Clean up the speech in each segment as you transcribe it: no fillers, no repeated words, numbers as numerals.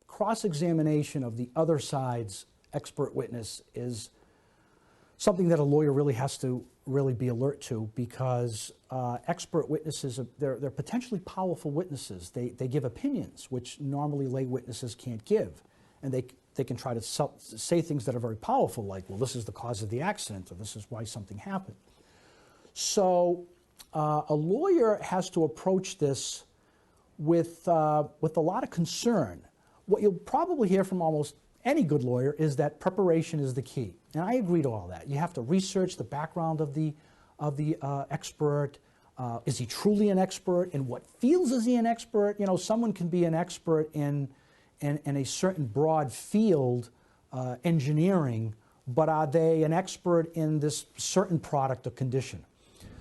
cross-examination of the other side's expert witness is something that a lawyer really has to really be alert to, because expert witnesses, they're potentially powerful witnesses. They give opinions which normally lay witnesses can't give. And they can try to say things that are very powerful, like, well, this is the cause of the accident, or this is why something happened. So a lawyer has to approach this with a lot of concern. What you'll probably hear from almost any good lawyer is that preparation is the key. And I agree to all that. You have to research the background of the expert. Is he truly an expert? In what fields is he an expert? You know, someone can be an expert in a certain broad field, engineering, but are they an expert in this certain product or condition?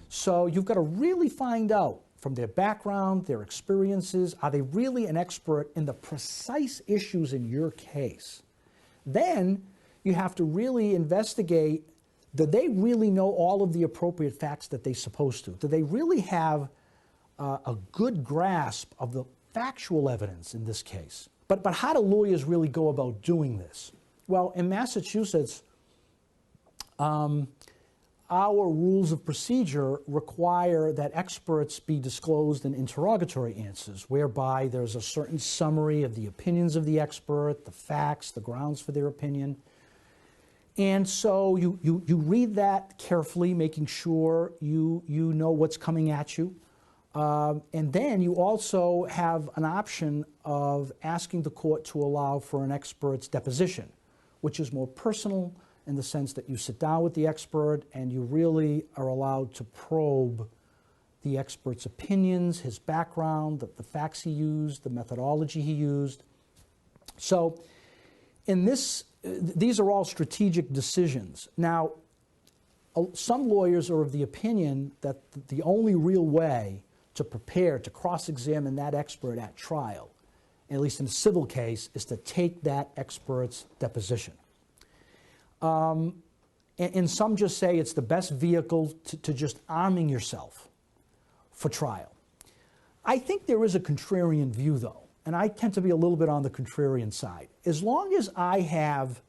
So you've got to really find out from their background, their experiences, are they really an expert in the precise issues in your case? Then you have to really investigate, do they really know all of the appropriate facts that they're supposed to? Do they really have a good grasp of the factual evidence in this case? But how do lawyers really go about doing this? Well, in Massachusetts, our rules of procedure require that experts be disclosed in interrogatory answers, whereby there's a certain summary of the opinions of the expert, the facts, the grounds for their opinion. And so you read that carefully, making sure you know what's coming at you. And then you also have an option of asking the court to allow for an expert's deposition, which is more personal in the sense that you sit down with the expert and you really are allowed to probe the expert's opinions, his background, the facts he used, the methodology he used. So in this, these are all strategic decisions. Now, some lawyers are of the opinion that the only real way to prepare to cross-examine that expert at trial, at least in a civil case, is to take that expert's deposition. And some just say it's the best vehicle to just arming yourself for trial. I think there is a contrarian view, though, and I tend to be a little bit on the contrarian side. As long as I have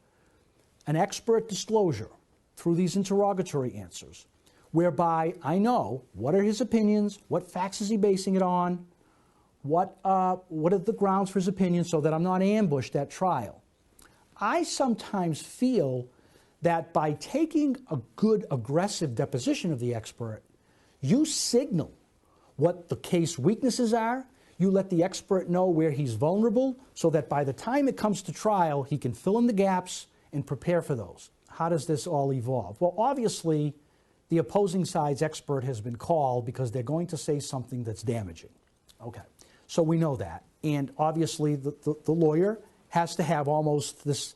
an expert disclosure through these interrogatory answers, whereby I know what are his opinions, what facts is he basing it on, what are the grounds for his opinion, so that I'm not ambushed at trial. I sometimes feel that by taking a good aggressive deposition of the expert, you signal what the case weaknesses are, you let the expert know where he's vulnerable, so that by the time it comes to trial, he can fill in the gaps and prepare for those. How does this all evolve? Well, obviously, the opposing side's expert has been called because they're going to say something that's damaging. Okay, so we know that. And obviously, the lawyer has to have almost this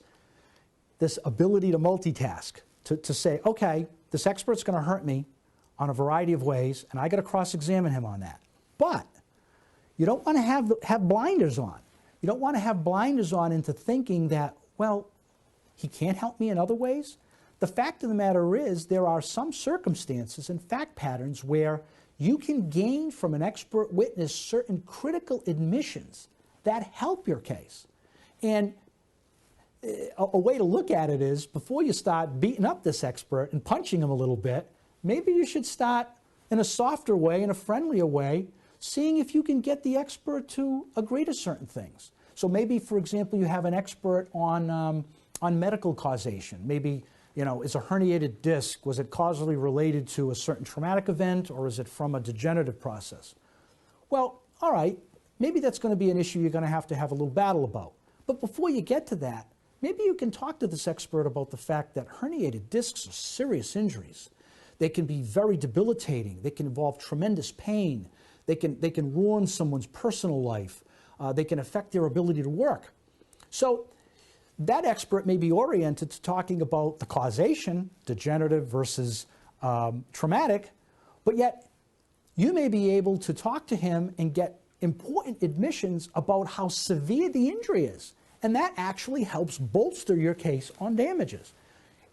ability to multitask, to say, okay, this expert's going to hurt me on a variety of ways, and I got to cross-examine him on that. But you don't want to have blinders on. You don't want to have blinders on into thinking that, well, he can't help me in other ways. The fact of the matter is there are some circumstances and fact patterns where you can gain from an expert witness certain critical admissions that help your case. And a way to look at it is, before you start beating up this expert and punching him a little bit, maybe you should start in a softer way, in a friendlier way, seeing if you can get the expert to agree to certain things. So maybe, for example, you have an expert on medical causation. Maybe, you know, is a herniated disc, was it causally related to a certain traumatic event, or is it from a degenerative process? Well, all right, maybe that's going to be an issue you're going to have a little battle about. But before you get to that, maybe you can talk to this expert about the fact that herniated discs are serious injuries. They can be very debilitating. They can involve tremendous pain. They can ruin someone's personal life. They can affect their ability to work. So that expert may be oriented to talking about the causation, degenerative versus traumatic, but yet you may be able to talk to him and get important admissions about how severe the injury is. And that actually helps bolster your case on damages.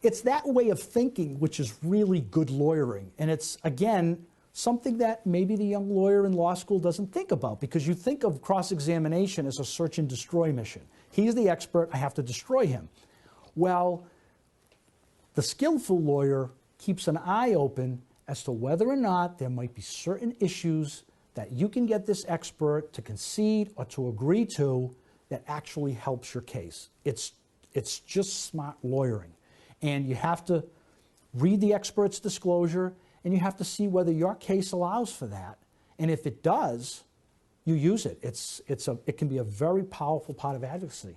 It's that way of thinking which is really good lawyering. And it's, again, something that maybe the young lawyer in law school doesn't think about, because you think of cross-examination as a search and destroy mission. He's the expert, I have to destroy him. Well, the skillful lawyer keeps an eye open as to whether or not there might be certain issues that you can get this expert to concede or to agree to that actually helps your case. It's just smart lawyering. And you have to read the expert's disclosure, and you have to see whether your case allows for that. And if it does, you use it. It can be a very powerful part of advocacy.